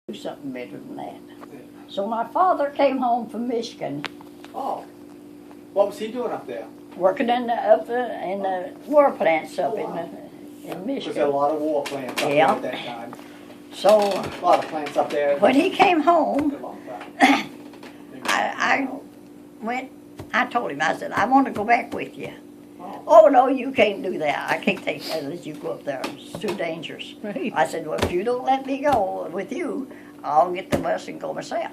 do something better than that. So my father came home from Michigan, Oh, what was he doing up there? working in the war plants up in Was there a Michigan. lot of war plants up Yeah. there at that time? So A lot of plants up there. when he came home, A long time. I told him, I said, I want to go back with you. Oh. Oh, no, you can't do that. I can't take that unless you go up there. It's too dangerous. Right. I said, well, if you don't let me go with you, I'll get the bus and go myself.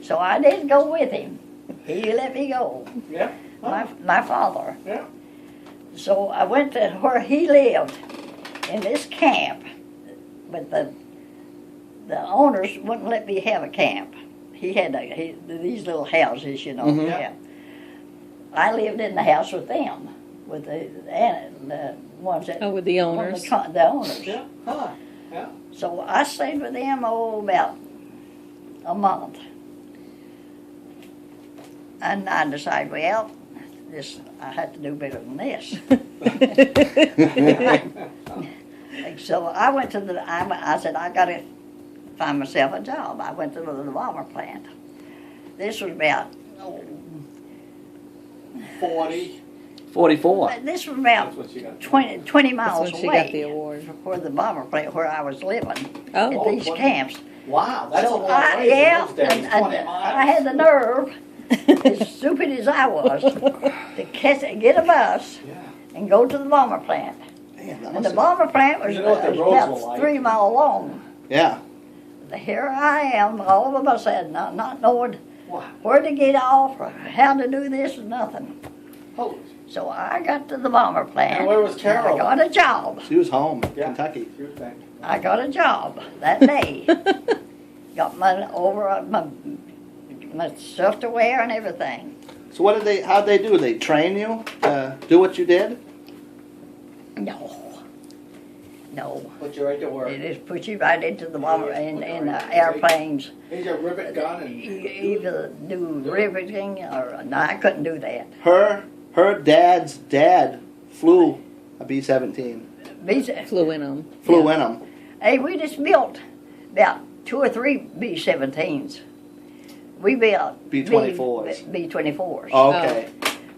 So I did go with him. He let me go, Yeah? Oh, my father. yeah. So I went to where he lived in this camp, but the owners wouldn't let me have a camp. He had these little houses, you know. Mhm. Yeah. I lived in the house with them, with the ones that. Oh, with the owners. The owners. Yeah? Huh? Yeah? So I stayed with them, about a month. And I decided, well, I had to do better than this. So I went to I said, I got to find myself a job. I went to the bomber plant. This was about, 40. 44. this was about That's what you got. 20 miles That's when she away got the award. where the bomber plant, where I was living, Oh. at these 20. camps. Wow, that's a So long way yeah, in those days, 20 and miles. I had the nerve, as stupid as I was, to get a bus Yeah. and go to the bomber plant. Man, that And must the have- bomber plant was You know what the roads were about like. 3 miles long. Yeah. Here I am, all of a sudden, not knowing Wow. where to get off or how to do this or nothing. Holy. So I got to the bomber plant. And where was Carol? I got a job. She was home in Yeah. Kentucky. You would think. I got a job that day. Got my stuff to wear and everything. So how'd they do? They train you to do what you did? No. Put you right to work. They just put you right into the bomber in airplanes. Here's your rivet gun and. Either do riveting or no, I couldn't do that. Her dad's dad flew a B-17. Flew in them. Flew in them. Hey, we just built about 2 or 3 B-17s. We built B-24s. B-24s. Oh, okay.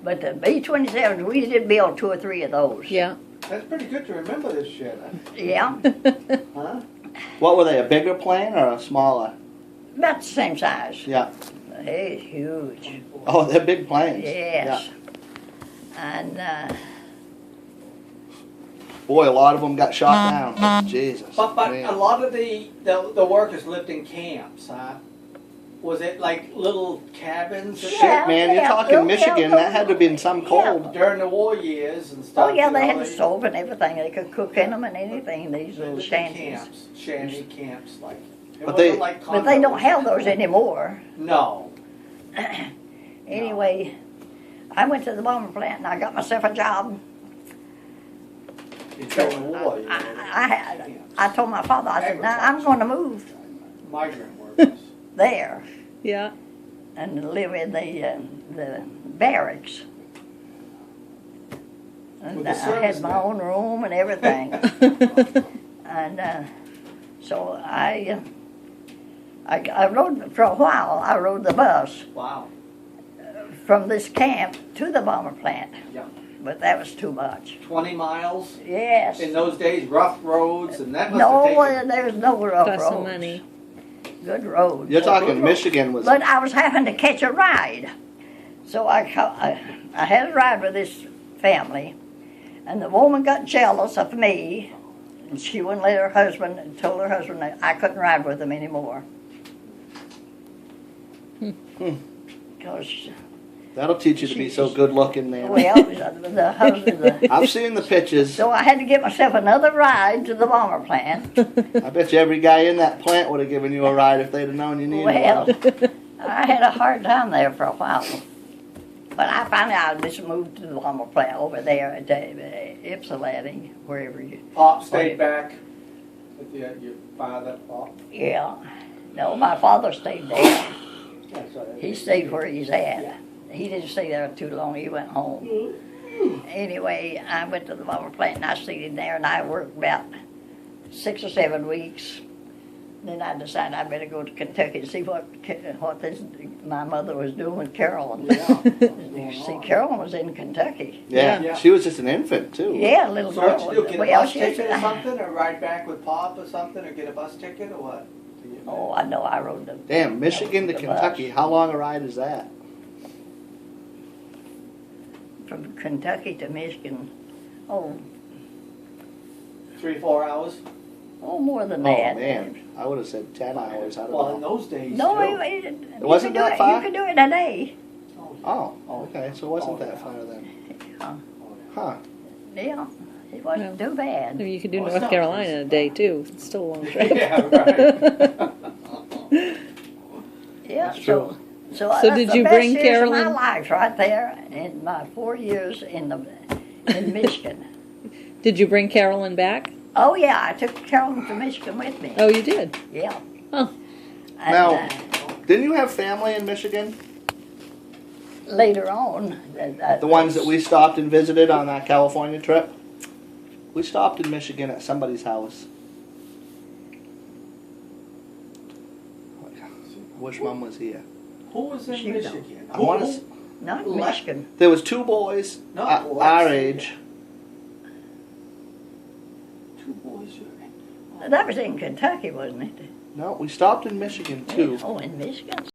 But the B-27s, we did build 2 or 3 of those. Yeah. That's pretty good to remember this shit. Yeah, Huh? What were they, a bigger plane or a smaller? about the same size. Yeah. Hey, huge. Oh, they're big planes. Yes. And Boy, a lot of them got shot down. Jesus. But Man. a lot of the workers lived in camps, huh? Was it like little cabins? Shit, man, you're talking Michigan. That had to have been some cold. During the war years and stuff. oh yeah, you they know, had a stove and everything. They could cook in them and anything. These little lived in shanties. camps, shanty camps, like. It But wasn't they- like But they don't condos. have those anymore. No. Anyway, I went to the bomber plant and I got myself a job. During the war, you know, I told my father, I said, now I'm going to move migrant workers. there Yeah. and live in the barracks. And With the I had my servicemen. own room and everything. And so I rode, for a while, I rode the bus Wow. from this camp to the bomber plant. Yeah. But that was too much. 20 miles. Yes. In those days, rough roads, and that must No, have taken. there's no rough Cost roads. some money. Good roads. You're talking Michigan was. But I was having to catch a ride. So I had a ride with this family, and the woman got jealous of me, and she wouldn't let her husband, and told her husband that I couldn't ride with them anymore. Because, That'll teach you to be so good looking, man. well, the husband, I've seen the pictures. so I had to get myself another ride to the bomber plant. I bet you every guy in that plant would have given you a ride if they'd have known you needed Well, one. I had a hard time there for a while. But I just moved to the bomber plant over there at Ypsilanti, wherever you. Pop stayed back with your father, Pop. Yeah. No, my father stayed there. That's right. He stayed where he's at. He didn't stay there too long. He went home. Anyway, I went to the bomber plant and I stayed in there and I worked about 6 or 7 weeks. Then I decided I better go to Kentucky and see what my mother was doing with Carolyn. Yeah. See, Carolyn was in Kentucky. Yeah. Yeah. She was just an infant too. Yeah, little So girl. what you do, get a Well, bus she's- ticket or something, or ride back with Pop or something, or get a bus ticket, or what? Oh, I know. I rode the. Damn, Michigan to the Kentucky. bus. How long a ride is that? From Kentucky to Michigan. Oh, 3-4 hours? more than Oh that. man, I would have said 10 hours. I don't Well, in know. those days, No, too. it wasn't you could that do it, far? You could do it in a day. Oh, okay. So it wasn't Oh, that yeah. far then. Yeah. Huh. Yeah, it wasn't too bad. Maybe you could do Well, it's North not Carolina in a day too. It's still a long trip. Yeah, right. Yeah, That's so So that's did the you best bring years Carolyn- of my life right there in my 4 years in Michigan. Did you bring Carolyn back? Oh yeah, I took Carolyn to Michigan with me. Oh, you did. Yeah. Oh. And, Now- Didn't you have family in Michigan? later on, The ones that we stopped and visited on that California trip? We stopped in Michigan at somebody's house. I wish Mom was here. Who was in She Michigan? I want to. not in Left. Michigan. There was 2 boys Not our Lexington. age. 2 boys. That was in Kentucky, wasn't it? No, we stopped in Michigan too. Oh, in Michigan.